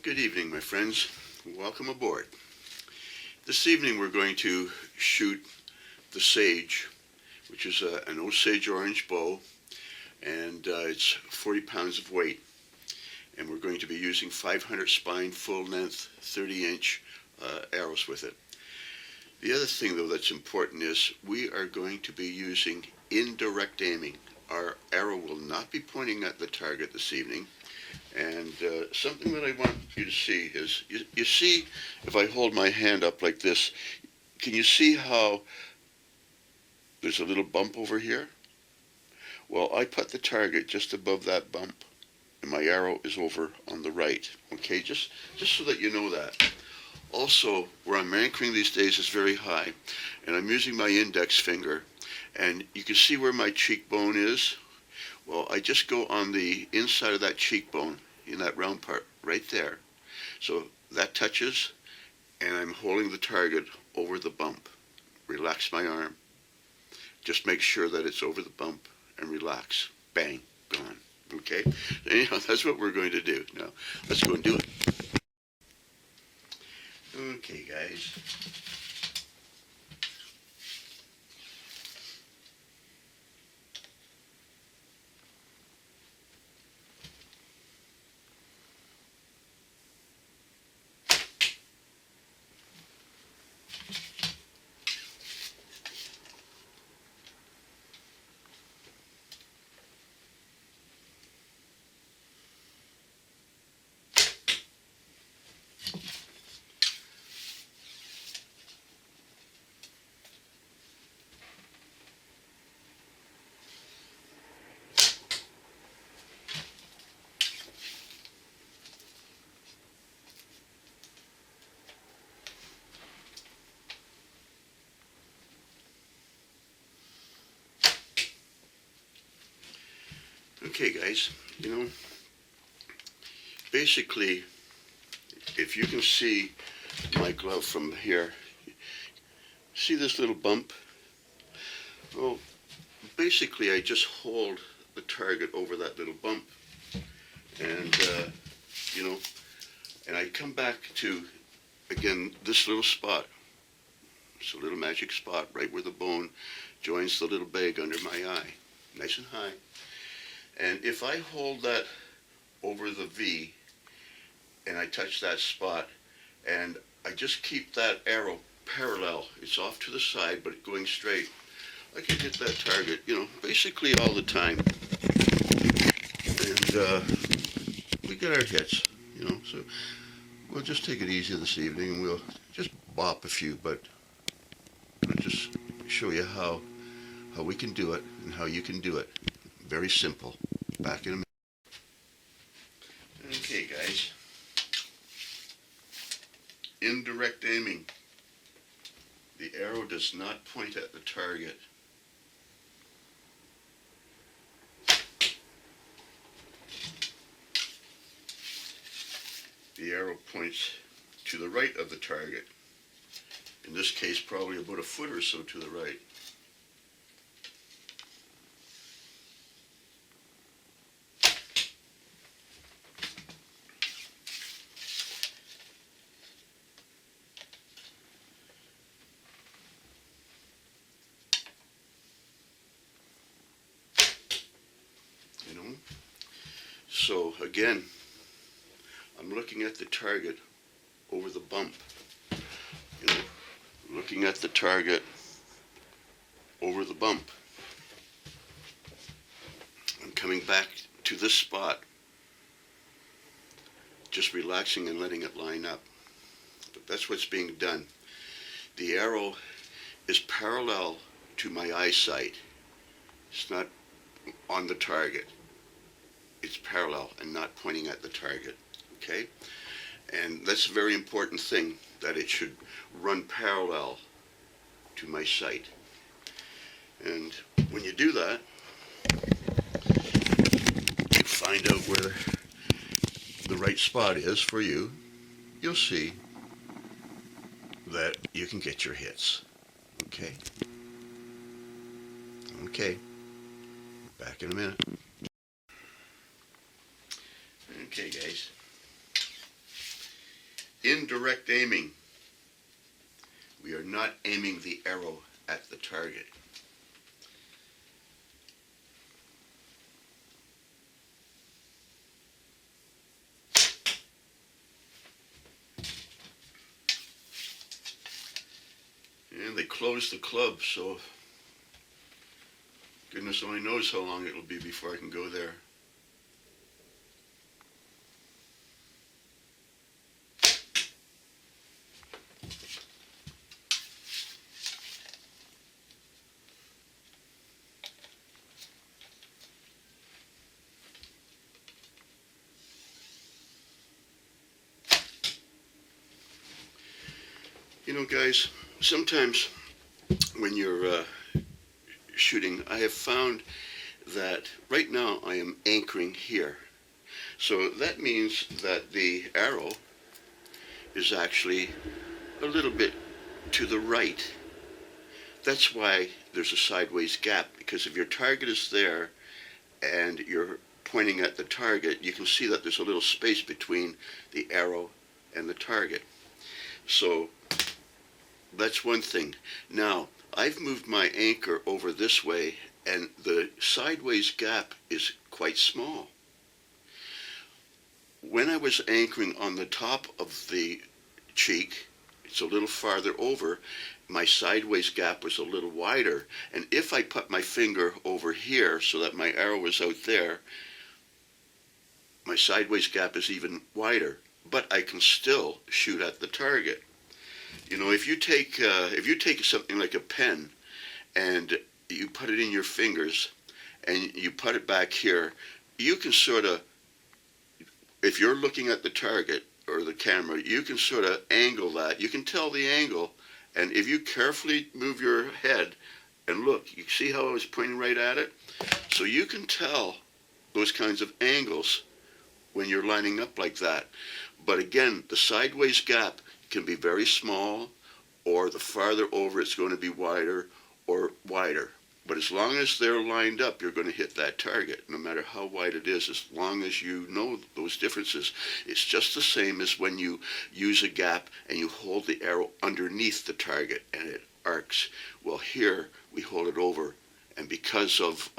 Good evening, my friends. Welcome aboard. This evening we're going to shoot the sage, which is an Osage orange bow, and it's 40 pounds of weight. And we're going to be using 500 spine, full length, 30-inch arrows with it. The other thing, though, that's important is we are going to be using indirect aiming. Our arrow will not be pointing at the target this evening. And something that I want you to see is, you see, if I hold my hand up like this, can you see how there's a little bump over here? Well, I put the target just above that bump, and my arrow is over on the right. Okay, just so that you know that. Also, where I'm anchoring these days is very high, and I'm using my index finger, and you can see where my cheekbone is. Well, I just go on the inside of that cheekbone, in that round part, right there. So that touches, and I'm holding the target over the bump. Relax my arm. Just make sure that it's over the bump, and relax. Bang, gone. Okay? Anyhow, that's what we're going to do. Now, let's go and do it. Okay, guys. Okay, guys, basically, if you can see my glove from here, see this little bump? Well, basically, I just hold the target over that little bump, and, and I come back to, again, this little spot. It's a little magic spot right where the bone joins the little bag under my eye, nice and high. And if I hold that over the V and I touch that spot and I just keep that arrow parallel, it's off to the side but going straight, I can hit that target, basically all the time. And we get our hits, so we'll just take it easy this evening and we'll just bop a few, but I'll just show you how we can do it and how you can do it. Very simple. Back in a minute. Okay, guys. Indirect aiming. The arrow does not point at the target. The arrow points to the right of the target. In this case, probably about a foot or so to the right. So again, I'm looking at the target over the bump. Looking at the target over the bump. I'm coming back to this spot, just relaxing and letting it line up. But that's what's being done. The arrow is parallel to my eyesight. It's not on the target. It's parallel and not pointing at the target, okay? And that's a very important thing, that it should run parallel to my sight. And when you do that, you find out where the right spot is for you, you'll see that you can get your hits, okay? Okay, back in a minute. Okay, guys. indirect aiming. We are not aiming the arrow at the target. And they closed the club, so goodness only knows how long it'll be before I can go there. You know, guys, sometimes when you're shooting, I have found that right now I am anchoring here. So that means that the arrow is actually a little bit to the right. That's why there's a sideways gap, because if your target is there and you're pointing at the target, you can see that there's a little space between the arrow and the target. So that's one thing. Now, I've moved my anchor over this way, and the sideways gap is quite small. When I was anchoring on the top of the cheek, it's a little farther over, my sideways gap was a little wider. And if I put my finger over here so that my arrow was out there, my sideways gap is even wider. But I can still shoot at the target. You know, if you take something like a pen and you put it in your fingers and you put it back here, you can sort of, if you're looking at the target or the camera, you can sort of angle that. You can tell the angle, and if you carefully move your head and look, you see how I was pointing right at it? So you can tell those kinds of angles when you're lining up like that. But again, the sideways gap can be very small, or the farther over it's going to be wider or wider. But as long as they're lined up, you're going to hit that target, no matter how wide it is, as long as you know those differences. It's just the same as when you use a gap and you hold the arrow underneath the target and it arcs. Well, here we hold it over, and because of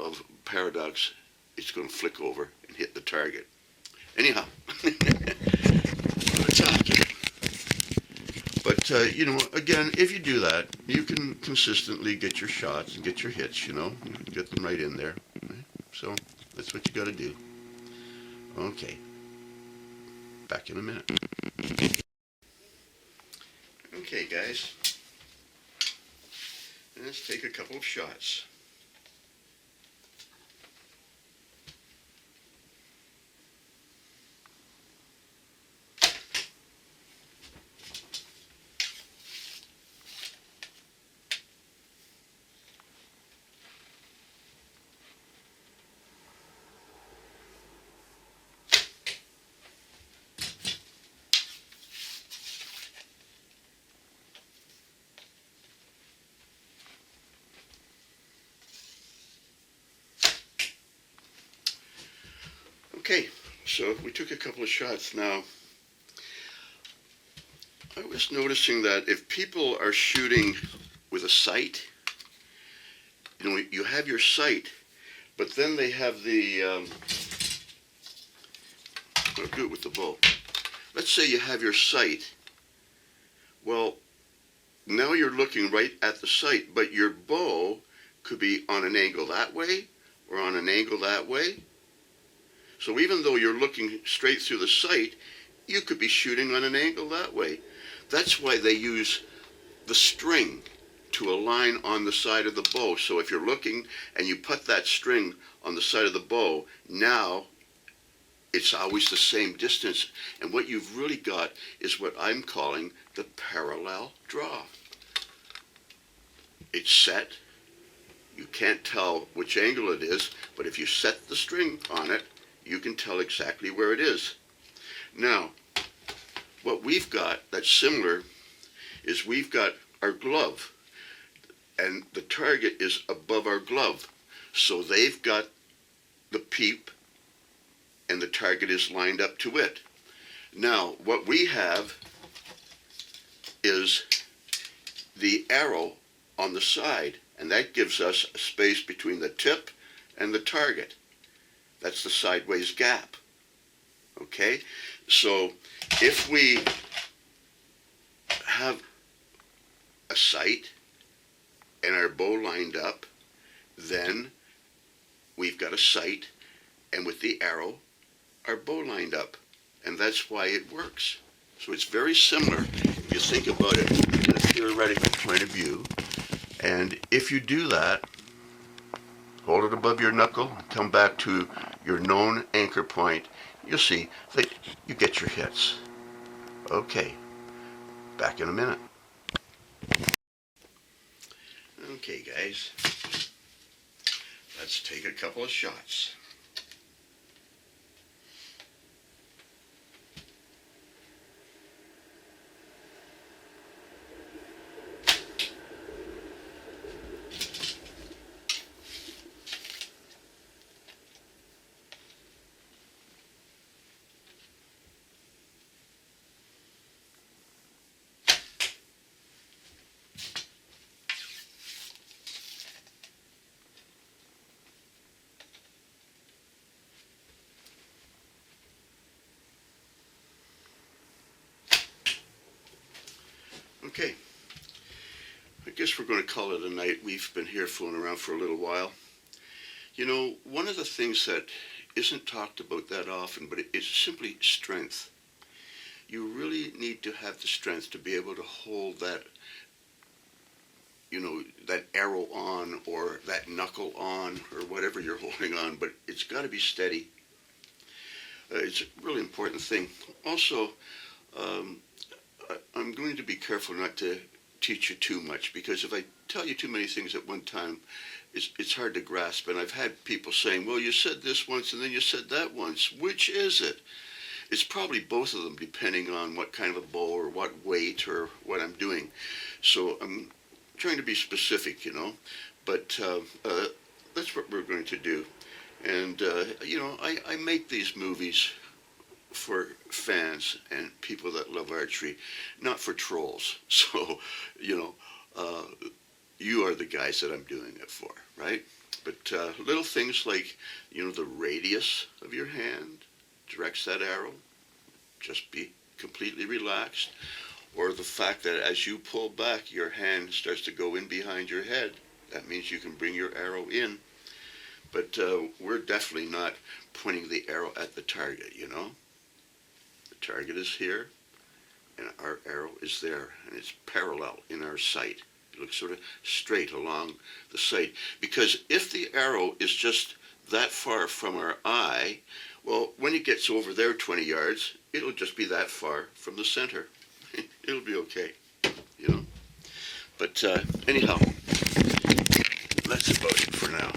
paradox, it's going to flick over and hit the target. Anyhow, but, you know, again, if you do that, you can consistently get your shots and get your hits, you know, get them right in there. Right? So that's what you got to do. Okay. Back in a minute. Okay, guys. Let's take a couple of shots. Okay, so we took a couple of shots. Now, I was noticing that if people are shooting with a sight, you know, you have your sight, but then they have the, I'll do it with the bow. Let's say you have your sight. Well, now you're looking right at the sight, but your bow could be on an angle that way or on an angle that way. So even though you're looking straight through the sight, you could be shooting on an angle that way. That's why they use the string to align on the side of the bow. So if you're looking and you put that string on the side of the bow, now it's always the same distance. And what you've really got is what I'm calling the parallel draw. It's set. You can't tell which angle it is, but if you set the string on it, you can tell exactly where it is. Now, what we've got that's similar is we've got our glove, and the target is above our glove. So they've got the peep, and the target is lined up to it. Now, what we have is the arrow on the side, and that gives us a space between the tip and the target. That's the sideways gap. Okay? So if we have a sight and our bow lined up, then we've got a sight, and with the arrow, our bow lined up. And that's why it works. So it's very similar if you think about it in a theoretical point of view. And if you do that, hold it above your knuckle, come back to your known anchor point, you'll see that you get your hits. Okay, back in a minute. Okay, guys, let's take a couple of shots. Okay, I guess we're going to call it a night. We've been here fooling around for a little while. You know, one of the things that isn't talked about that often, but it's simply strength. You really need to have the strength to be able to hold that, you know, that arrow on or that knuckle on or whatever you're holding on, but it's got to be steady. It's a really important thing. Also, I'm going to be careful not to teach you too much, because if I tell you too many things at one time, it's hard to grasp. And I've had people saying, well, you said this once and then you said that once. Which is it? It's probably both of them, depending on what kind of a bow or what weight or what I'm doing. So I'm trying to be specific, you know, but that's what we're going to do. And, you know, I make these movies for fans and people that love archery, not for trolls. So, you know, you are the guys that I'm doing it for, right? But little things like, you know, the radius of your hand directs that arrow. Just be completely relaxed. Or the fact that as you pull back, your hand starts to go in behind your head. That means you can bring your arrow in. But we're definitely not pointing the arrow at the target, you know? The target is here, and our arrow is there, and it's parallel in our sight. It looks sort of straight along the sight. Because if the arrow is just that far from our eye, well, when it gets over there 20 yards, it'll just be that far from the center. It'll be okay, you know. But anyhow, that's about it for now.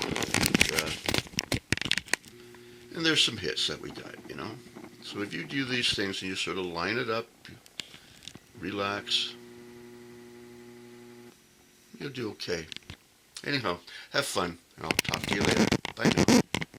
And there's some hits that we got, you know. So if you do these things and you sort of line it up, relax, you'll do okay. Anyhow, have fun, and I'll talk to you later. Bye now.